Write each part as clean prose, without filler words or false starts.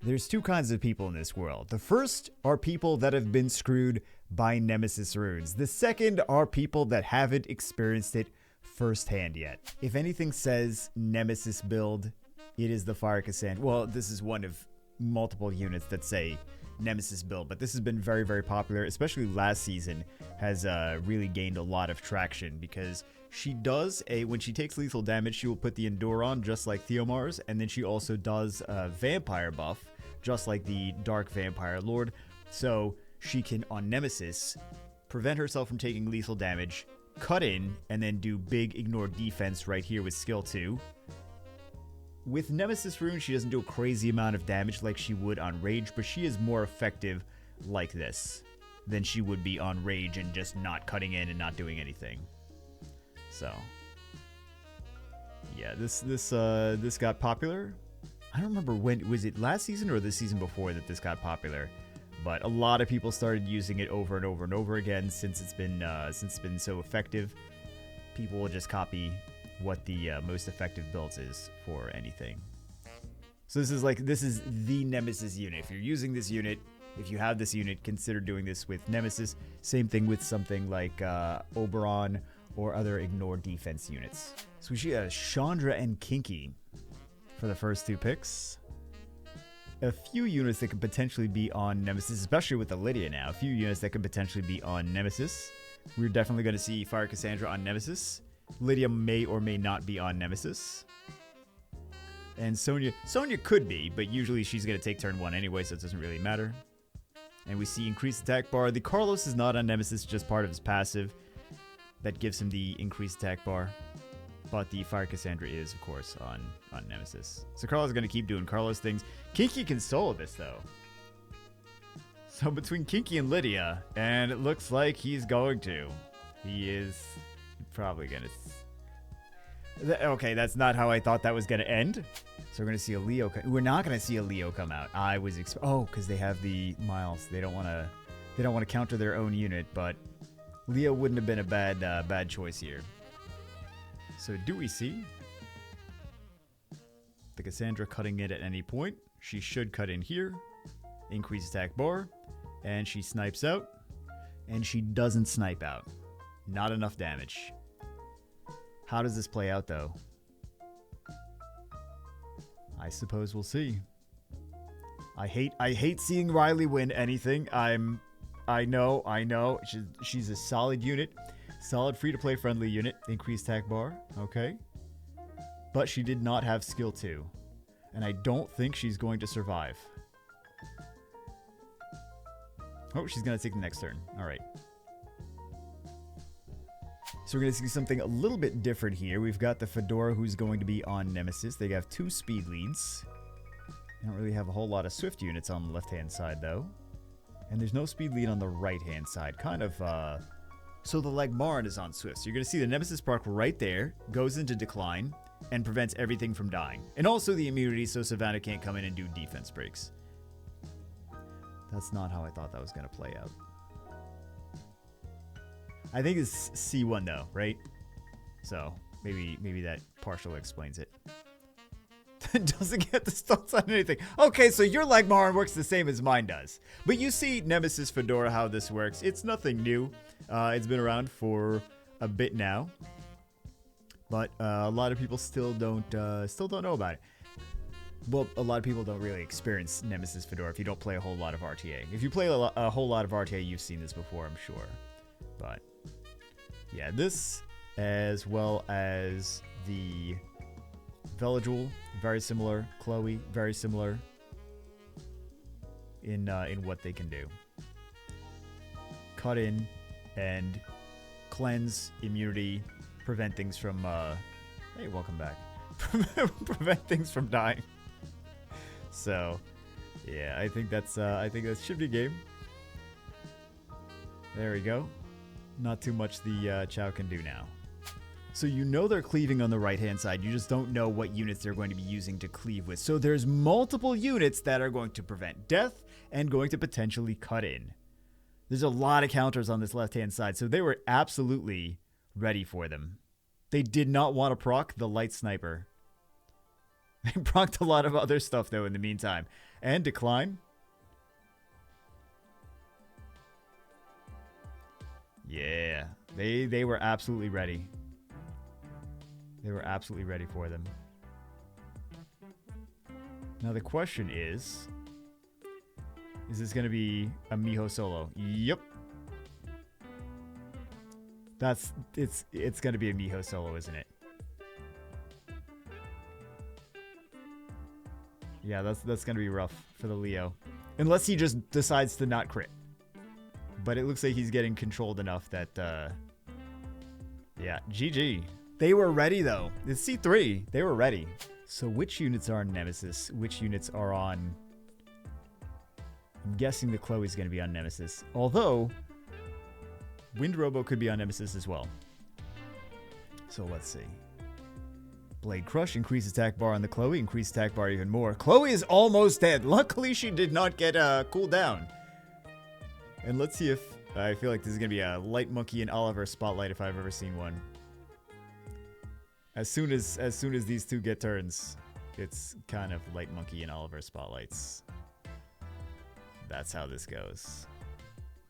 There's two kinds of people in this world. The first are people that have been screwed by Nemesis runes. The second are people that haven't experienced it firsthand yet. If anything says Nemesis build, it is the Fire Cassand. Well, this is one of multiple units that say Nemesis build, but this has been very, very popular, especially last season, has really gained a lot of traction because she does when she takes lethal damage, she will put the Endure on just like Theomar's, and then she also does a vampire buff just like the Dark Vampire Lord. So she can, on Nemesis, prevent herself from taking lethal damage, cut in, and then do big ignore defense right here with skill 2. With Nemesis rune, she doesn't do a crazy amount of damage like she would on Rage, but she is more effective like this than she would be on Rage and just not cutting in and not doing anything. So, yeah, this got popular. I don't remember when, was it last season or the season before that this got popular? But a lot of people started using it over and over and over again since it's been so effective. People will just copy what the most effective builds is for anything. So this is the Nemesis unit. If you're using this unit, if you have this unit, consider doing this with Nemesis. Same thing with something like Oberon or other ignore defense units. So we see Chandra and Kinky for the first two picks. A few units that could potentially be on Nemesis, especially with the Lydia now. A few units that could potentially be on Nemesis. We're definitely going to see Fire Cassandra on Nemesis. Lydia may or may not be on Nemesis. And Sonya could be, but usually she's going to take turn 1 anyway, so it doesn't really matter. And we see increased attack bar. The Carlos is not on Nemesis, just part of his passive. That gives him the increased attack bar. But the Fire Cassandra is, of course, on Nemesis. So Carlos is going to keep doing Carlos things. Kinky can solo this, though. So between Kinky and Lydia, and it looks like he's going to. He is probably going to... Okay, that's not how I thought that was going to end. So we're going to see a Leo... We're not going to see a Leo come out. I was... because they have the Miles. They don't want to counter their own unit, but Leo wouldn't have been a bad choice here. So do we see the Cassandra cutting in at any point? She should cut in here, increase attack bar, and she snipes out, and she doesn't snipe out. Not enough damage. How does this play out, though? I suppose we'll see. I hate seeing Riley win anything. I know. She's a solid unit. Solid free-to-play friendly unit. Increased attack bar. Okay. But she did not have skill 2. And I don't think she's going to survive. Oh, she's going to take the next turn. All right. So we're going to see something a little bit different here. We've got the Fedora who's going to be on Nemesis. They have 2 speed leads. They don't really have a whole lot of swift units on the left-hand side, though. And there's no speed lead on the right-hand side. Kind of, So the Legmarin is on swift. So you're going to see the Nemesis proc right there. Goes into decline. And prevents everything from dying. And also the immunity, so Savannah can't come in and do defense breaks. That's not how I thought that was going to play out. I think it's C1 though, right? So maybe that partially explains it. Doesn't get the stunts on anything. Okay, so your Legmarin works the same as mine does. But you see Nemesis Fedora, how this works. It's nothing new. It's been around for a bit now. But a lot of people still don't know about it. Well, a lot of people don't really experience Nemesis Fedora if you don't play a whole lot of RTA. If you play a whole lot of RTA, you've seen this before, I'm sure. But yeah, this as well as the Veladrul, very similar. Chloe, very similar in what they can do. Cut in and cleanse, immunity, prevent things from hey, welcome back. Prevent things from dying. So yeah, I think that's should be game. There we go. Not too much the Chow can do now. So you know they're cleaving on the right-hand side. You just don't know what units they're going to be using to cleave with. So there's multiple units that are going to prevent death and going to potentially cut in. There's a lot of counters on this left-hand side, so they were absolutely ready for them. They did not want to proc the light sniper. They procced a lot of other stuff, though, in the meantime. And decline. Yeah, they were absolutely ready. They were absolutely ready for them. Now the question is this going to be a Miho solo? Yep. It's going to be a Miho solo, isn't it? Yeah, that's going to be rough for the Leo. Unless he just decides to not crit. But it looks like he's getting controlled enough that, yeah, GG. They were ready, though. It's C3. They were ready. So which units are on Nemesis? Which units are on... I'm guessing the Chloe's going to be on Nemesis. Although, Wind Robo could be on Nemesis as well. So let's see. Blade Crush, increase attack bar on the Chloe, increase attack bar even more. Chloe is almost dead. Luckily, she did not get cooled down. And let's see if... I feel like this is going to be a Light Monkey and Oliver spotlight if I've ever seen one. As soon as these two get turns, it's kind of Light Monkey and Oliver spotlights. That's how this goes.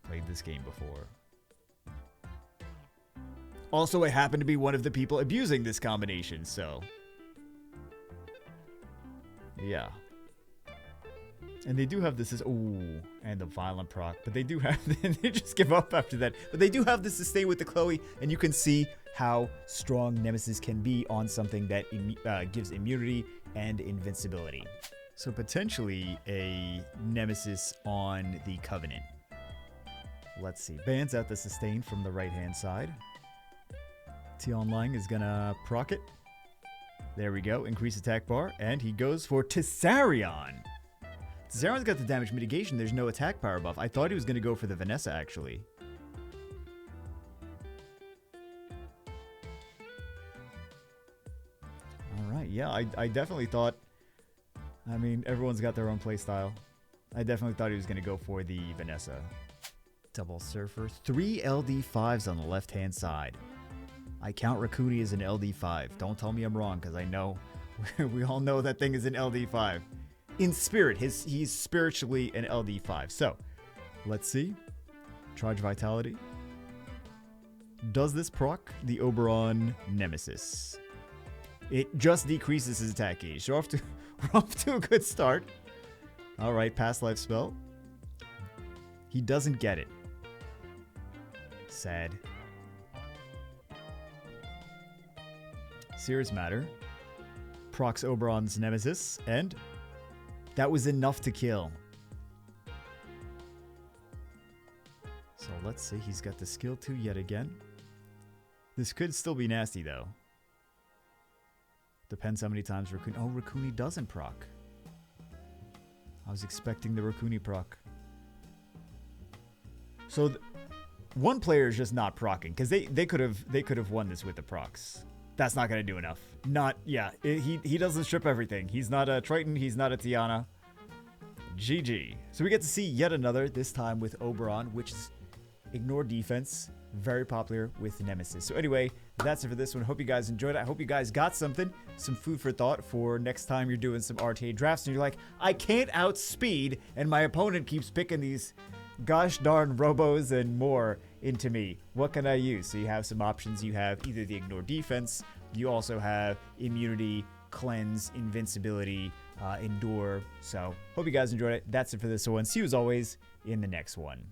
Played this game before. Also, I happen to be one of the people abusing this combination, so... yeah. And they do have this as... ooh, and the Violent proc. But they do have... they just give up after that. But they do have this to stay with the Chloe, and you can see how strong Nemesis can be on something that gives immunity and invincibility. So potentially a Nemesis on the Covenant. Let's see. Bans out the sustain from the right-hand side. Talon Lang is gonna proc it. There we go. Increase attack bar. And he goes for Tessarion. Tessarion's got the damage mitigation. There's no attack power buff. I thought he was gonna go for the Vanessa, actually. Alright, yeah, I definitely thought... I mean, everyone's got their own playstyle. I definitely thought he was going to go for the Vanessa. Double Surfer. 3 LD5s on the left-hand side. I count Rakuni as an LD5. Don't tell me I'm wrong, because I know... we all know that thing is an LD5. In spirit, he's spiritually an LD5. So, let's see. Charge Vitality. Does this proc the Oberon Nemesis? It just decreases his attack gauge. So we're off to a good start. Alright, Past Life Spell. He doesn't get it. Sad. Serious Matter. Procs Oberon's Nemesis. And that was enough to kill. So let's see. He's got the skill 2 yet again. This could still be nasty though. Depends how many times Rakuni... oh, Rakuni doesn't proc. I was expecting the Rakuni proc. So, one player is just not proccing. Because they could have won this with the procs. That's not going to do enough. He doesn't strip everything. He's not a Triton. He's not a Tiana. GG. So we get to see yet another, this time with Oberon, which is ignore defense. Very popular with Nemesis. So anyway, that's it for this one. Hope you guys enjoyed it. I hope you guys got something, some food for thought for next time you're doing some RTA drafts and you're like, I can't outspeed and my opponent keeps picking these gosh darn robos and more into me. What can I use? So you have some options. You have either the ignore defense. You also have immunity, cleanse, invincibility, endure. So hope you guys enjoyed it. That's it for this one. See you as always in the next one.